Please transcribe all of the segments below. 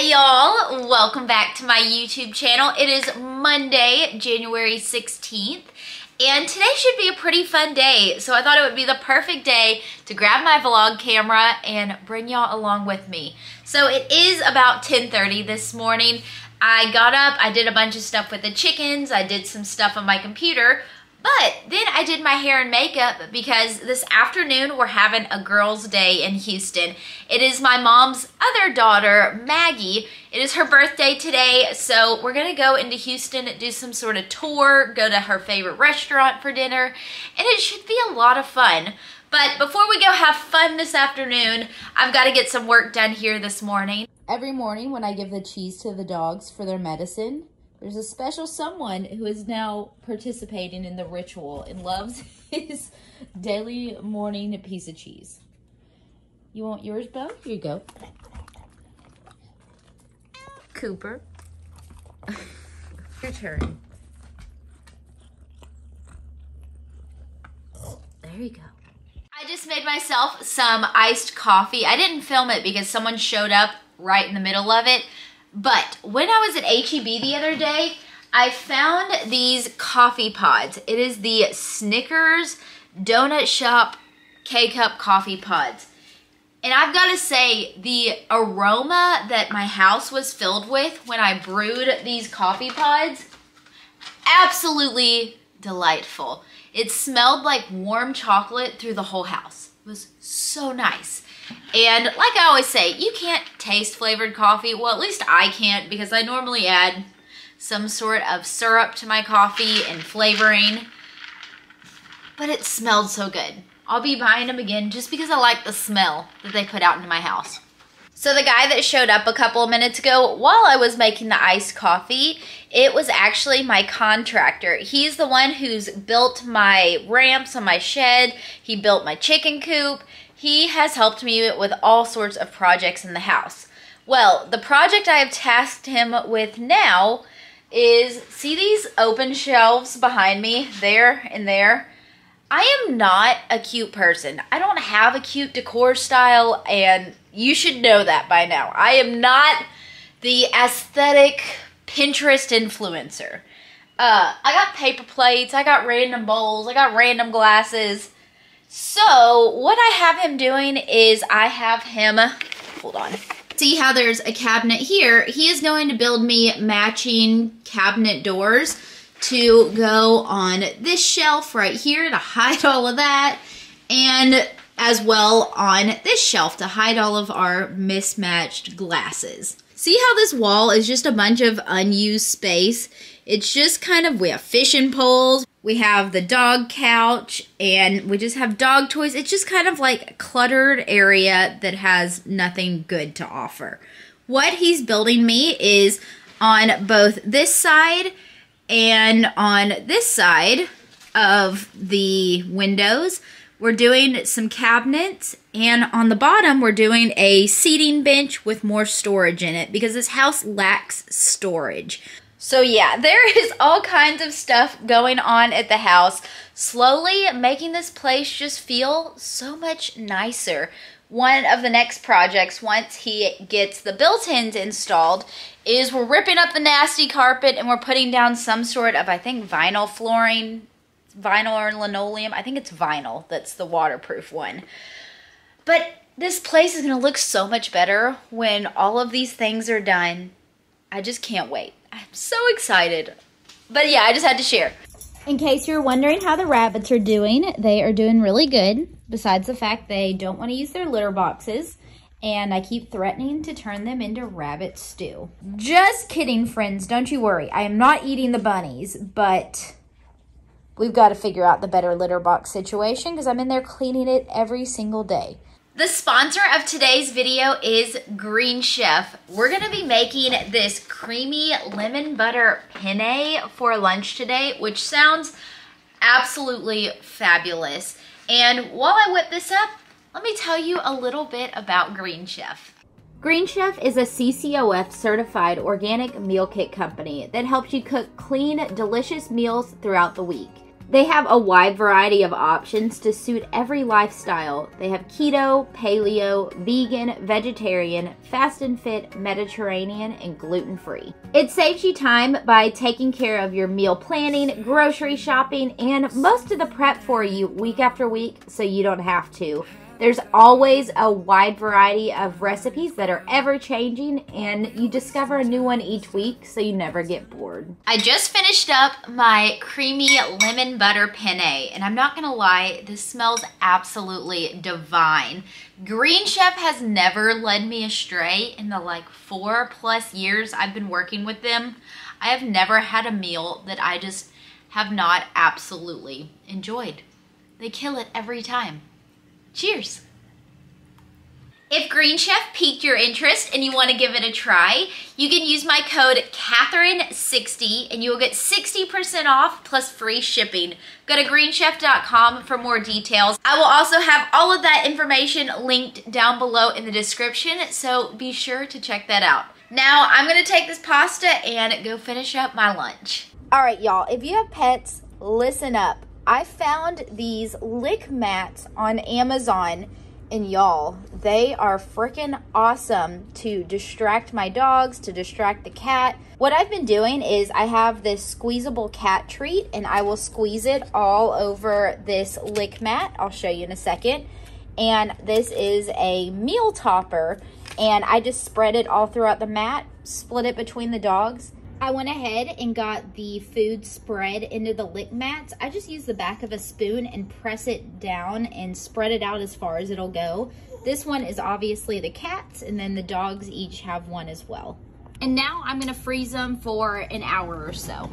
Hey y'all, welcome back to my YouTube channel. It is Monday, January 16th, and today should be a pretty fun day. So I thought it would be the perfect day to grab my vlog camera and bring y'all along with me. So it is about 10:30 this morning. I got up, I did a bunch of stuff with the chickens, I did some stuff on my computer, but then I did my hair and makeup because this afternoon we're having a girls' day in Houston. It is my mom's other daughter, Maggie. It is her birthday today, so we're gonna go into Houston, do some sort of tour, go to her favorite restaurant for dinner, and it should be a lot of fun. But before we go have fun this afternoon, I've got to get some work done here this morning. Every morning when I give the cheese to the dogs for their medicine, there's a special someone who is now participating in the ritual and loves his daily morning piece of cheese. You want yours, Bo? Here you go. Cooper. Your turn. There you go. I just made myself some iced coffee. I didn't film it because someone showed up right in the middle of it. But when I was at H-E-B the other day, I found these coffee pods. It is the Snickers Donut Shop K-Cup coffee pods. And I've got to say, the aroma that my house was filled with when I brewed these coffee pods, absolutely delightful. It smelled like warm chocolate through the whole house. It was so nice. And like I always say, you can't taste flavored coffee. Well, at least I can't, because I normally add some sort of syrup to my coffee and flavoring. But it smelled so good. I'll be buying them again just because I like the smell that they put out into my house. So the guy that showed up a couple of minutes ago while I was making the iced coffee, it was actually my contractor. He's the one who's built my ramps on my shed. He built my chicken coop. He has helped me with all sorts of projects in the house. Well, the project I have tasked him with now is, see these open shelves behind me, there and there? I am not a cute person. I don't have a cute decor style, and you should know that by now. I am not the aesthetic Pinterest influencer. I got paper plates, I got random bowls, I got random glasses. So what I have him doing is I have him, hold on. See how there's a cabinet here? He is going to build me matching cabinet doors to go on this shelf right here to hide all of that, and as well on this shelf to hide all of our mismatched glasses. See how this wall is just a bunch of unused space? It's just kind of, we have fishing poles, we have the dog couch, and we just have dog toys. It's just kind of like a cluttered area that has nothing good to offer. What he's building me is on both this side and on this side of the windows, we're doing some cabinets, and on the bottom we're doing a seating bench with more storage in it because this house lacks storage. So yeah, there is all kinds of stuff going on at the house, slowly making this place just feel so much nicer. One of the next projects, once he gets the built-ins installed, is we're ripping up the nasty carpet and we're putting down some sort of, I think, vinyl flooring, vinyl or linoleum. I think it's vinyl that's the waterproof one. But this place is going to look so much better when all of these things are done. I just can't wait. I'm so excited. But yeah, I just had to share. In case you're wondering how the rabbits are doing, they are doing really good. Besides the fact they don't want to use their litter boxes, and I keep threatening to turn them into rabbit stew. Just kidding, friends. Don't you worry. I am not eating the bunnies, but we've got to figure out the better litter box situation because I'm in there cleaning it every single day. The sponsor of today's video is Green Chef. We're going to be making this creamy lemon butter penne for lunch today, which sounds absolutely fabulous. And while I whip this up, let me tell you a little bit about Green Chef. Green Chef is a CCOF certified organic meal kit company that helps you cook clean, delicious meals throughout the week. They have a wide variety of options to suit every lifestyle. They have keto, paleo, vegan, vegetarian, fast and fit, Mediterranean, and gluten-free. It saves you time by taking care of your meal planning, grocery shopping, and most of the prep for you week after week so you don't have to. There's always a wide variety of recipes that are ever changing, and you discover a new one each week so you never get bored. I just finished up my creamy lemon butter penne, and I'm not gonna lie, this smells absolutely divine. Green Chef has never led me astray in the like 4+ years I've been working with them. I have never had a meal that I just have not absolutely enjoyed. They kill it every time. Cheers. If Green Chef piqued your interest and you want to give it a try, you can use my code Katherine60 and you will get 60% off plus free shipping. Go to greenchef.com for more details. I will also have all of that information linked down below in the description, so be sure to check that out. Now I'm going to take this pasta and go finish up my lunch. All right, y'all, if you have pets, listen up. I found these lick mats on Amazon, and y'all, they are freaking awesome to distract my dogs, to distract the cat. What I've been doing is I have this squeezable cat treat, and I will squeeze it all over this lick mat. I'll show you in a second. And this is a meal topper, and I just spread it all throughout the mat, split it between the dogs. I went ahead and got the food spread into the lick mats. I just use the back of a spoon and press it down and spread it out as far as it'll go. This one is obviously the cats, and then the dogs each have one as well. And now I'm gonna freeze them for an hour or so.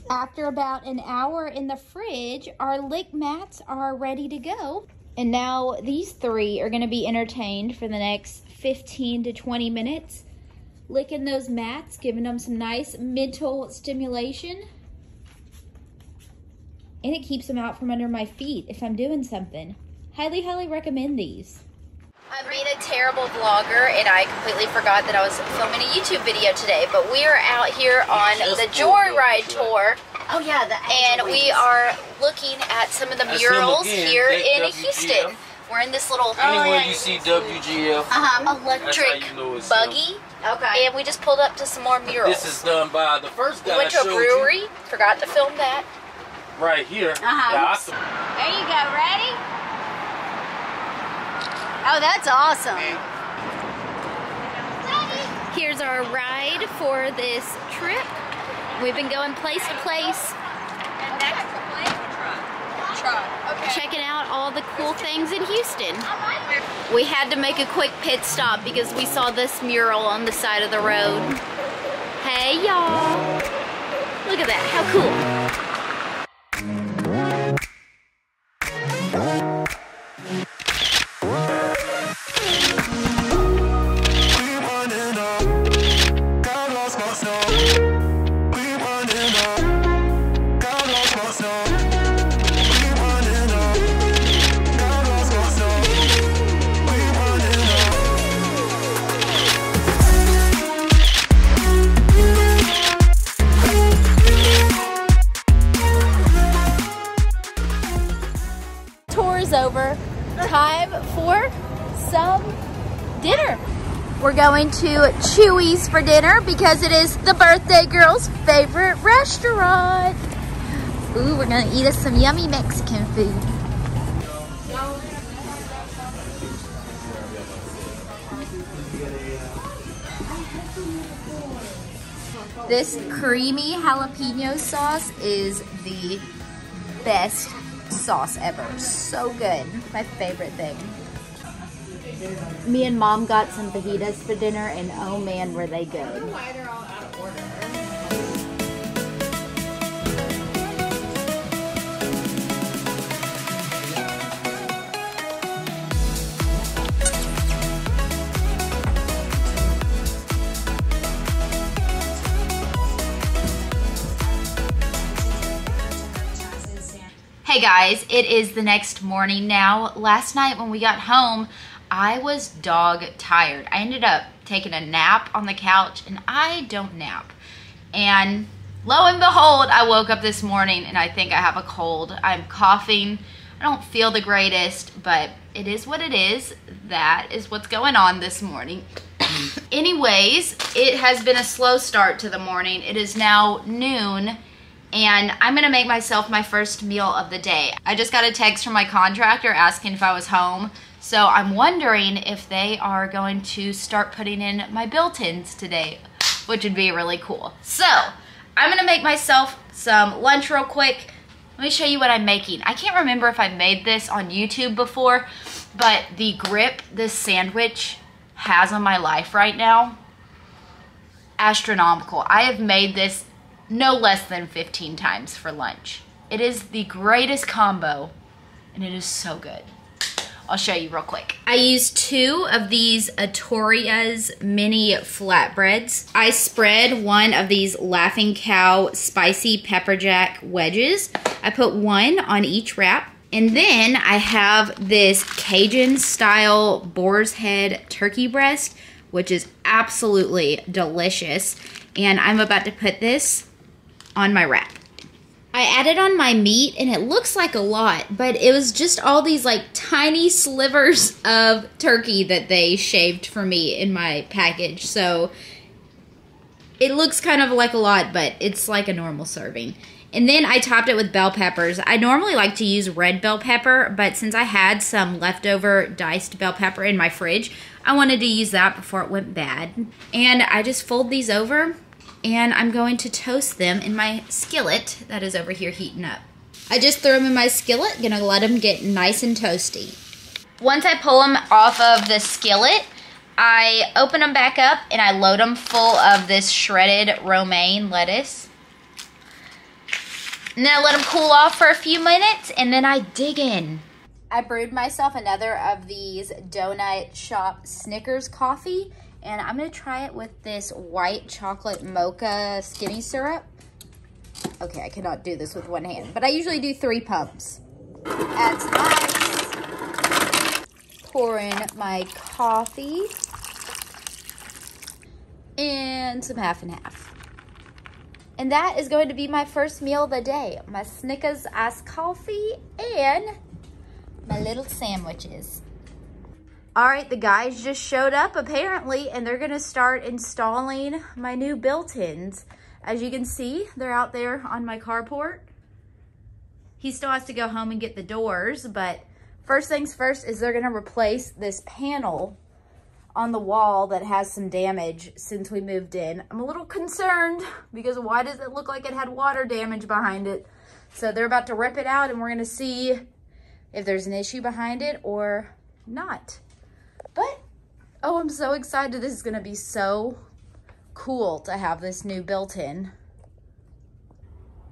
After about an hour in the fridge, our lick mats are ready to go. And now these three are gonna be entertained for the next 15 to 20 minutes. Licking those mats, giving them some nice mental stimulation. And it keeps them out from under my feet if I'm doing something. Highly, highly recommend these. I'm being a terrible vlogger, and I completely forgot that I was filming a YouTube video today, but we are out here on the Joyride tour. Oh yeah, and we are looking at some of the murals here in Houston. We're in this little anywhere you see WGF, electric buggy. Okay. And we just pulled up to some more murals. This is done by the first guy. We went to a brewery. Forgot to film that. Right here. Yeah, awesome. There you go. Ready? Oh, that's awesome. Here's our ride for this trip. We've been going place to place. And next truck. Okay. Checking out all the cool things in Houston. We had to make a quick pit stop because we saw this mural on the side of the road. Hey y'all! Look at that, how cool! Over. Time for some dinner. We're going to Chewy's for dinner because it is the birthday girl's favorite restaurant. Ooh, we're gonna eat us some yummy Mexican food. This creamy jalapeno sauce is the best sauce ever. So good. My favorite thing. Me and Mom got some fajitas for dinner, and oh man, were they good. Why they're all out of order. Hey guys, it is the next morning now. Last night when we got home, I was dog tired. I ended up taking a nap on the couch, and I don't nap. And Lo and behold, I woke up this morning and I think I have a cold. I'm coughing. I don't feel the greatest, but it is what it is. That is what's going on this morning. Anyways, it has been a slow start to the morning. It is now noon and I'm gonna make myself my first meal of the day. I just got a text from my contractor asking if I was home. So I'm wondering if they are going to start putting in my built-ins today, which would be really cool. So I'm gonna make myself some lunch real quick. Let me show you what I'm making. I can't remember if I made this on YouTube before, but the grip this sandwich has on my life right now, astronomical. I have made this no less than 15 times for lunch. It is the greatest combo and it is so good. I'll show you real quick. I used 2 of these Atoria's mini flatbreads. I spread one of these Laughing Cow spicy pepper jack wedges. I put 1 on each wrap. And then I have this Cajun style boar's head turkey breast, which is absolutely delicious. And I'm about to put this on my wrap. I added on my meat and it looks like a lot, but it was just all these like tiny slivers of turkey that they shaved for me in my package. So it looks kind of like a lot, but it's like a normal serving. And then I topped it with bell peppers. I normally like to use red bell pepper, but since I had some leftover diced bell pepper in my fridge, I wanted to use that before it went bad. And I just fold these over and I'm going to toast them in my skillet that is over here heating up. I just threw them in my skillet, gonna let them get nice and toasty. Once I pull them off of the skillet, I open them back up and I load them full of this shredded romaine lettuce. And then I let them cool off for a few minutes and then I dig in. I brewed myself another of these Donut Shop Snickers coffee and I'm gonna try it with this white chocolate mocha skinny syrup. Okay, I cannot do this with one hand, but I usually do 3 pumps. Add some ice. Pour in my coffee. And some half and half. And that is going to be my first meal of the day. My Snickers iced coffee and my little sandwiches. All right, the guys just showed up apparently, and they're gonna start installing my new built-ins. As you can see, they're out there on my carport. He still has to go home and get the doors, but first things first is they're gonna replace this panel on the wall that has some damage since we moved in. I'm a little concerned because why does it look like it had water damage behind it? So they're about to rip it out and we're gonna see if there's an issue behind it or not. But, oh, I'm so excited. This is gonna be so cool to have this new built-in.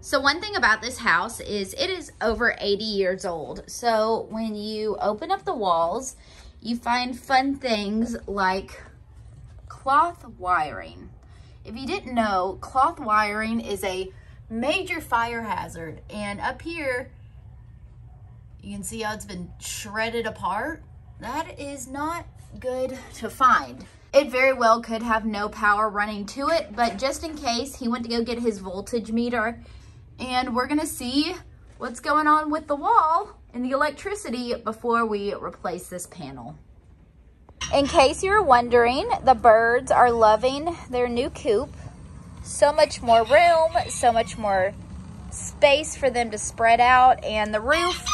So one thing about this house is it is over 80 years old. So when you open up the walls, you find fun things like cloth wiring. If you didn't know, cloth wiring is a major fire hazard. And up here, you can see how it's been shredded apart. That is not good to find. It very well could have no power running to it, but just in case, he went to go get his voltage meter and we're gonna see what's going on with the wall and the electricity before we replace this panel. In case you were wondering, the birds are loving their new coop. So much more room, so much more space for them to spread out, and the roof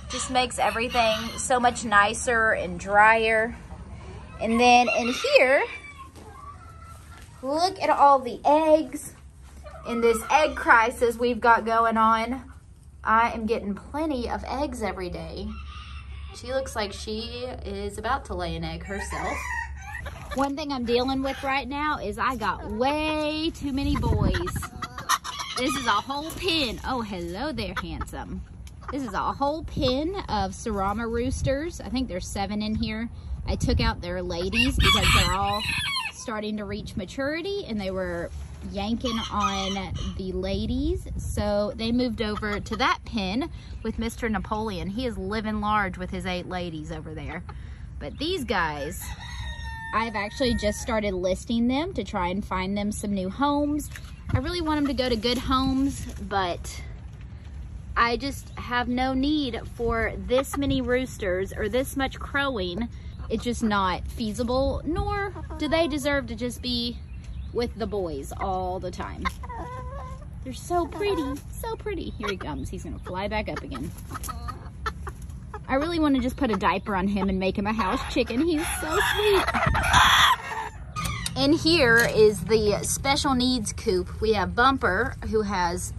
just makes everything so much nicer and drier. And then in here, look at all the eggs in this egg crisis we've got going on. I am getting plenty of eggs every day. She looks like she is about to lay an egg herself. One thing I'm dealing with right now is I got way too many boys. This is a whole pen. Oh, hello there, handsome. This is a whole pen of Serama roosters. I think there's 7 in here. I took out their ladies because they're all starting to reach maturity and they were yanking on the ladies, so they moved over to that pen with Mr. Napoleon. He is living large with his 8 ladies over there. But these guys, I've actually just started listing them to try and find them some new homes. I really want them to go to good homes, but I just have no need for this many roosters or this much crowing. It's just not feasible, nor do they deserve to just be with the boys all the time. They're so pretty, so pretty. Here he comes. He's gonna fly back up again. I really want to just put a diaper on him and make him a house chicken. He's so sweet. And here is the special needs coop. We have Bumper, who has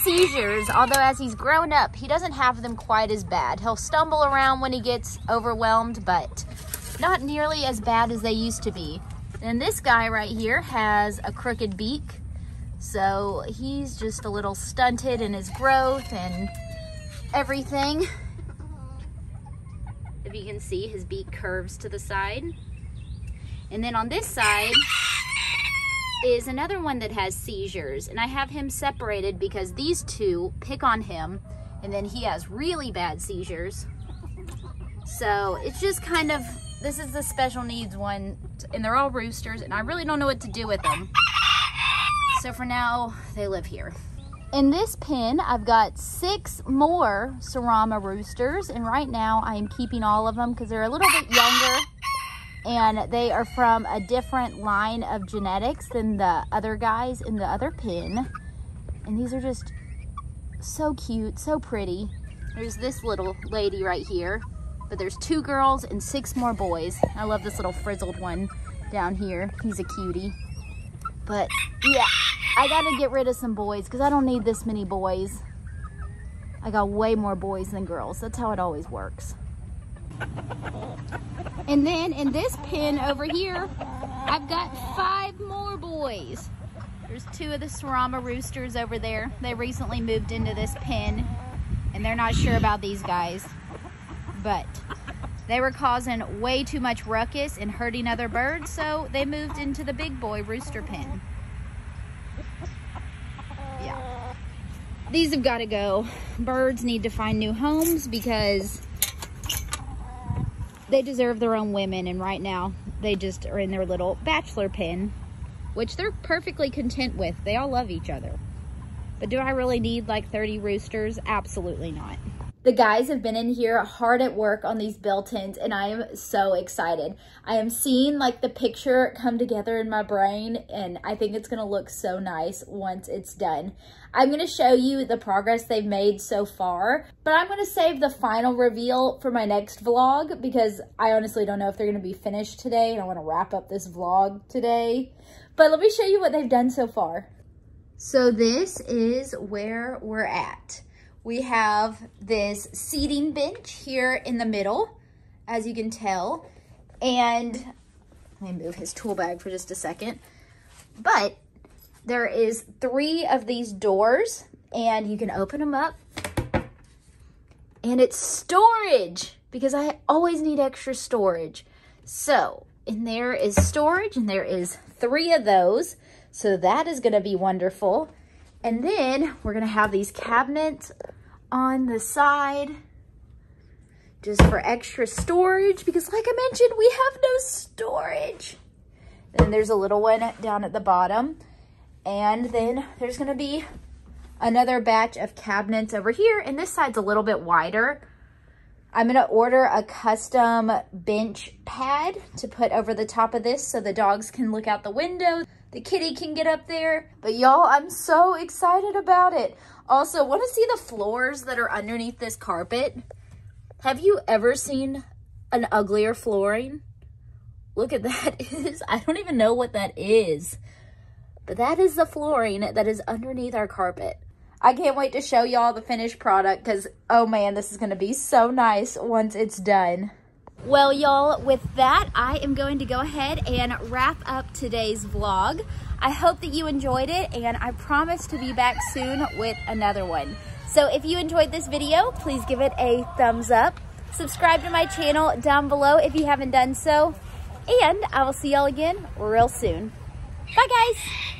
seizures, although as he's grown up, he doesn't have them quite as bad. He'll stumble around when he gets overwhelmed, but not nearly as bad as they used to be. And this guy right here has a crooked beak, so he's just a little stunted in his growth and everything. If you can see, his beak curves to the side. And then on this side is another one that has seizures, and I have him separated because these two pick on him, and then he has really bad seizures. So it's just kind of, this is the special needs one, and they're all roosters, and I really don't know what to do with them. So for now, they live here. In this pen, I've got 6 more Salom roosters, and right now I am keeping all of them because they're a little bit younger, and they are from a different line of genetics than the other guys in the other pen. And these are just so cute, so pretty. There's this little lady right here, but there's 2 girls and 6 more boys. I love this little frizzled one down here. He's a cutie. But yeah, I gotta get rid of some boys because I don't need this many boys. I got way more boys than girls. That's how it always works. And then in this pen over here, I've got 5 more boys. There's 2 of the Salom roosters over there. They recently moved into this pen, and they're not sure about these guys. But they were causing way too much ruckus and hurting other birds, so they moved into the big boy rooster pen. Yeah. These have got to go. Birds need to find new homes because they deserve their own women, and right now they just are in their little bachelor pen, which they're perfectly content with. They all love each other. But do I really need like 30 roosters? Absolutely not. The guys have been in here hard at work on these built-ins, and I am so excited. I am seeing like the picture come together in my brain, and I think it's gonna look so nice once it's done. I'm gonna show you the progress they've made so far, but I'm gonna save the final reveal for my next vlog because I honestly don't know if they're gonna be finished today, and I wanna wrap up this vlog today. But let me show you what they've done so far. So this is where we're at. We have this seating bench here in the middle, as you can tell. And let me move his tool bag for just a second. But there is 3 of these doors, and you can open them up. And it's storage, because I always need extra storage. So in there is storage, and there is 3 of those. So that is gonna be wonderful. And then we're gonna have these cabinets on the side just for extra storage because like I mentioned, we have no storage. Then there's a little one down at the bottom. And then there's gonna be another batch of cabinets over here, and this side's a little bit wider. I'm gonna order a custom bench pad to put over the top of this so the dogs can look out the window. The kitty can get up there. But y'all, I'm so excited about it. Also, want to see the floors that are underneath this carpet? Have you ever seen an uglier flooring? Look at that. I don't even know what that is. But that is the flooring that is underneath our carpet. I can't wait to show y'all the finished product because, oh man, this is going to be so nice once it's done. Well, y'all, with that, I am going to go ahead and wrap up today's vlog. I hope that you enjoyed it, and I promise to be back soon with another one. So if you enjoyed this video, please give it a thumbs up. Subscribe to my channel down below if you haven't done so. And I will see y'all again real soon. Bye, guys.